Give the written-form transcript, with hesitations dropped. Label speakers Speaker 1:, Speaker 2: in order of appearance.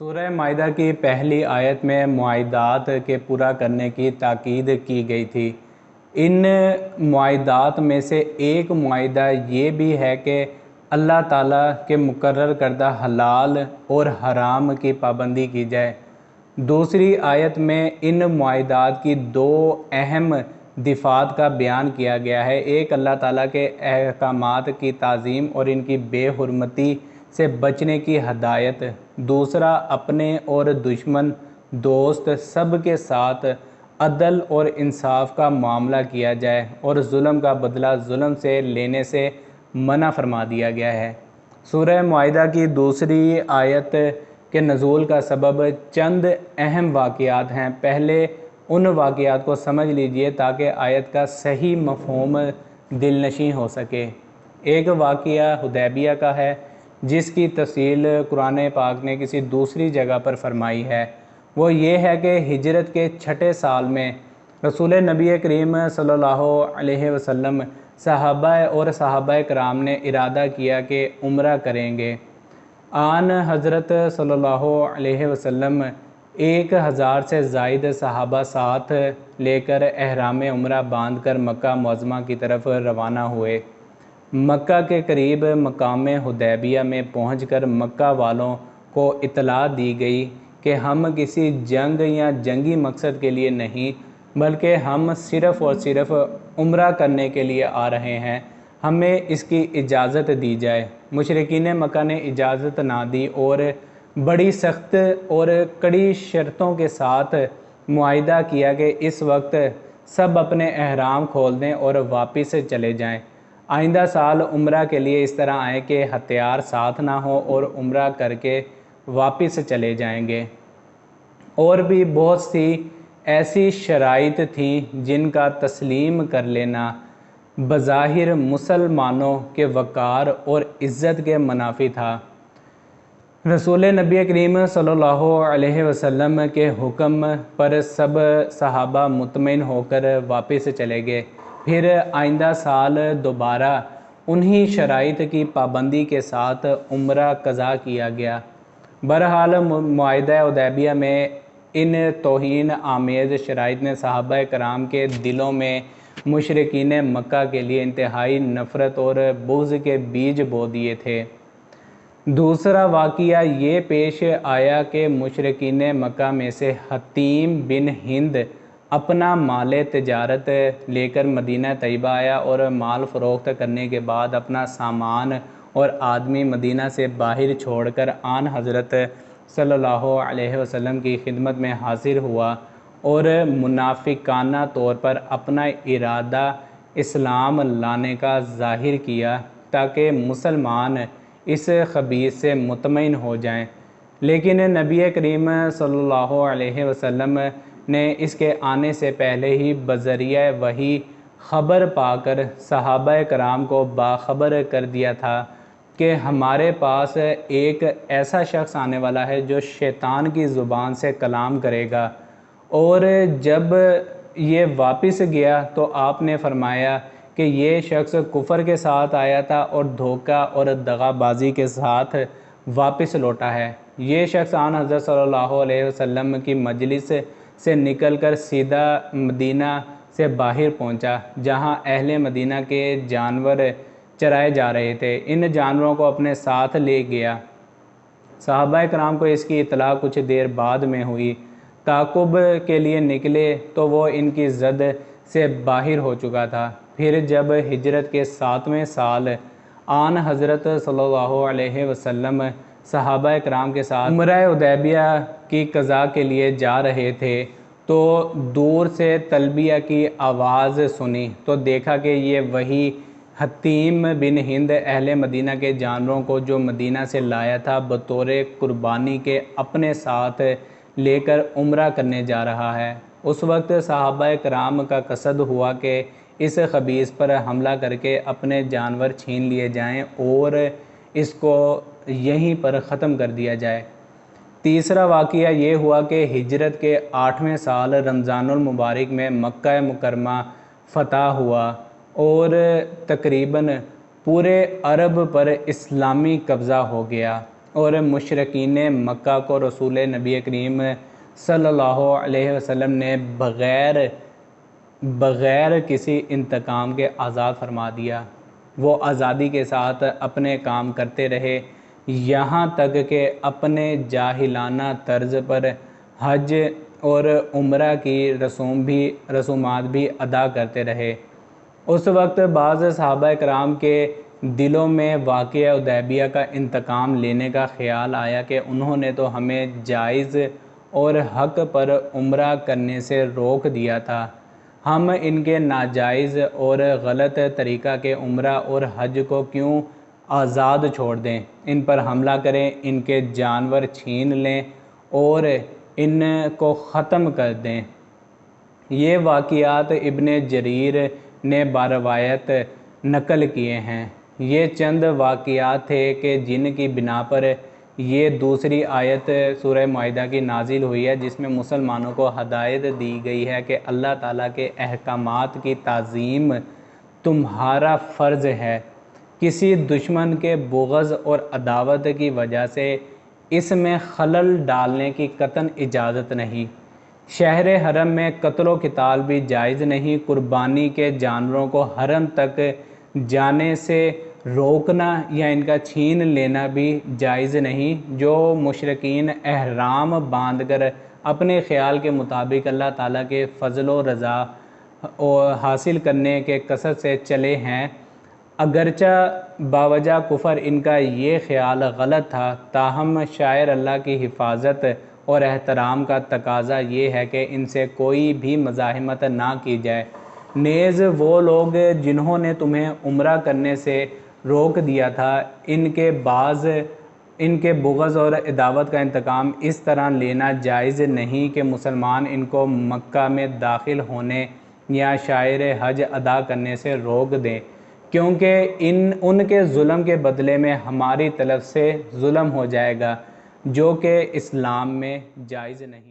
Speaker 1: سورہ مائدہ کی پہلی آیت میں معاہدات کے پورا کرنے کی تاکید کی گئی تھی۔ ان معاہدات میں سے ایک معاہدہ یہ بھی ہے کہ اللہ تعالیٰ کے مقرر کردہ حلال اور حرام کی پابندی کی جائے۔ دوسری آیت میں ان معاہدات کی دو اہم دفعات کا بیان کیا گیا ہے۔ ایک اللہ تعالیٰ کے احکامات کی تعظیم اور ان کی بے حرمتی سے بچنے کی ہدایت، دوسرا اپنے اور دشمن دوست سب کے ساتھ عدل اور انصاف کا معاملہ کیا جائے اور ظلم کا بدلہ ظلم سے لینے سے منع فرما دیا گیا ہے۔ سورہ مائدہ کی دوسری آیت کے نزول کا سبب چند اہم واقعات ہیں۔ پہلے ان واقعات کو سمجھ لیجئے تاکہ آیت کا صحیح مفہوم دلنشیں ہو سکے۔ ایک واقعہ حدیبیہ کا ہے جس کی تفصیل قرآن پاک نے کسی دوسری جگہ پر فرمائی ہے۔ وہ یہ ہے کہ ہجرت کے چھٹے سال میں رسول نبی کریم صلی اللہ علیہ وسلم صحابہ کرام نے ارادہ کیا کہ عمرہ کریں گے۔ آن حضرت صلی اللہ علیہ وسلم 1000 سے زائد صحابہ ساتھ لے کر احرام عمرہ باندھ کر مکہ معظمہ کی طرف روانہ ہوئے۔ مکہ کے قریب مقام حدیبیہ میں پہنچ کر مکہ والوں کو اطلاع دی گئی کہ ہم کسی جنگ یا جنگی مقصد کے لیے نہیں بلکہ ہم صرف اور صرف عمرہ کرنے کے لیے آ رہے ہیں، ہمیں اس کی اجازت دی جائے۔ مشرکین مکہ نے اجازت نہ دی اور بڑی سخت اور کڑی شرطوں کے ساتھ معاہدہ کیا کہ اس وقت سب اپنے احرام کھول دیں اور واپس چلے جائیں۔ آئندہ سال عمرہ کے لیے اس طرح آئیں کہ ہتھیار ساتھ نہ ہو اور عمرہ کر کے واپس چلے جائیں گے۔ اور بھی بہت سی ایسی شرائط تھیں جن کا تسلیم کر لینا بظاہر مسلمانوں کے وقار اور عزت کے منافی تھا۔ رسول نبی کریم صلی اللہ علیہ وسلم کے حکم پر سب صحابہ مطمئن ہو کر واپس چلے گئے۔ پھر آئندہ سال دوبارہ انہی شرائط کی پابندی کے ساتھ عمرہ قضا کیا گیا۔ بہرحال معاہدہ حدیبیہ میں ان توہین آمیز شرائط نے صحابہ کرام کے دلوں میں مشرکین مکہ کے لیے انتہائی نفرت اور بغض کے بیج بو دیے تھے۔ دوسرا واقعہ یہ پیش آیا کہ مشرکین مکہ میں سے حطیم بن ہند اپنا مال تجارت لے کر مدینہ طیبہ آیا اور مال فروخت کرنے کے بعد اپنا سامان اور آدمی مدینہ سے باہر چھوڑ کر آن حضرت صلی اللہ علیہ وسلم کی خدمت میں حاضر ہوا اور منافقانہ طور پر اپنا ارادہ اسلام لانے کا ظاہر کیا تاکہ مسلمان اس خبیث سے مطمئن ہو جائیں، لیکن نبی کریم صلی اللہ علیہ وسلم نے اس کے آنے سے پہلے ہی بذریعہ وحی خبر پا کر صحابہ کرام کو باخبر کر دیا تھا کہ ہمارے پاس ایک ایسا شخص آنے والا ہے جو شیطان کی زبان سے کلام کرے گا۔ اور جب یہ واپس گیا تو آپ نے فرمایا کہ یہ شخص کفر کے ساتھ آیا تھا اور دھوکہ اور دغا بازی کے ساتھ واپس لوٹا ہے۔ یہ شخص آن حضرت صلی اللہ علیہ وسلم کی مجلس سے نکل کر سیدھا مدینہ سے باہر پہنچا جہاں اہل مدینہ کے جانور چرائے جا رہے تھے۔ ان جانوروں کو اپنے ساتھ لے گیا۔ صحابہ کرام کو اس کی اطلاع کچھ دیر بعد میں ہوئی۔ تعاقب کے لیے نکلے تو وہ ان کی زد سے باہر ہو چکا تھا۔ پھر جب ہجرت کے 7ویں سال آن حضرت صلی اللہ علیہ وسلم صحابہ کرام کے ساتھ عمرہ حدیبیہ کی قضاء کے لیے جا رہے تھے تو دور سے تلبیہ کی آواز سنی تو دیکھا کہ یہ وہی حطیم بن ہند اہل مدینہ کے جانوروں کو جو مدینہ سے لایا تھا بطور قربانی کے اپنے ساتھ لے کر عمرہ کرنے جا رہا ہے۔ اس وقت صحابہ کرام کا قصد ہوا کہ اس خبیث پر حملہ کر کے اپنے جانور چھین لیے جائیں اور اس کو یہیں پر ختم کر دیا جائے۔ تیسرا واقعہ یہ ہوا کہ ہجرت کے 8ویں سال رمضان المبارک میں مکہ مکرمہ فتح ہوا اور تقریباً پورے عرب پر اسلامی قبضہ ہو گیا۔ اور مشرکین مکہ کو رسول نبی کریم صلی اللہ علیہ وسلم نے بغیر کسی انتقام کے آزاد فرما دیا۔ وہ آزادی کے ساتھ اپنے کام کرتے رہے، یہاں تک کہ اپنے جاہلانہ طرز پر حج اور عمرہ کی رسومات بھی ادا کرتے رہے۔ اس وقت بعض صحابہ کرام کے دلوں میں واقعہ حدیبیہ کا انتقام لینے کا خیال آیا کہ انہوں نے تو ہمیں جائز اور حق پر عمرہ کرنے سے روک دیا تھا، ہم ان کے ناجائز اور غلط طریقہ کے عمرہ اور حج کو کیوں آزاد چھوڑ دیں، ان پر حملہ کریں، ان کے جانور چھین لیں اور ان کو ختم کر دیں۔ یہ واقعات ابن جریر نے باروایت نقل کیے ہیں۔ یہ چند واقعات تھے کہ جن کی بنا پر یہ دوسری آیت سورہ مائدہ کی نازل ہوئی ہے، جس میں مسلمانوں کو ہدایت دی گئی ہے کہ اللہ تعالیٰ کے احکامات کی تعظیم تمہارا فرض ہے، کسی دشمن کے بغض اور عداوت کی وجہ سے اس میں خلل ڈالنے کی قطعاً اجازت نہیں۔ شہر حرم میں قتل و قتال بھی جائز نہیں، قربانی کے جانوروں کو حرم تک جانے سے روکنا یا ان کا چھین لینا بھی جائز نہیں۔ جو مشرکین احرام باندھ کر اپنے خیال کے مطابق اللہ تعالیٰ کے فضل و رضا حاصل کرنے کے قصد سے چلے ہیں، اگرچہ باوجہ کفر ان کا یہ خیال غلط تھا، تاہم شاعر اللہ کی حفاظت اور احترام کا تقاضا یہ ہے کہ ان سے کوئی بھی مزاحمت نہ کی جائے۔ نیز وہ لوگ جنہوں نے تمہیں عمرہ کرنے سے روک دیا تھا، ان کے بغض اور عداوت کا انتقام اس طرح لینا جائز نہیں کہ مسلمان ان کو مکہ میں داخل ہونے یا شعائر حج ادا کرنے سے روک دیں، کیونکہ ان کے ظلم کے بدلے میں ہماری طرف سے ظلم ہو جائے گا، جو کہ اسلام میں جائز نہیں۔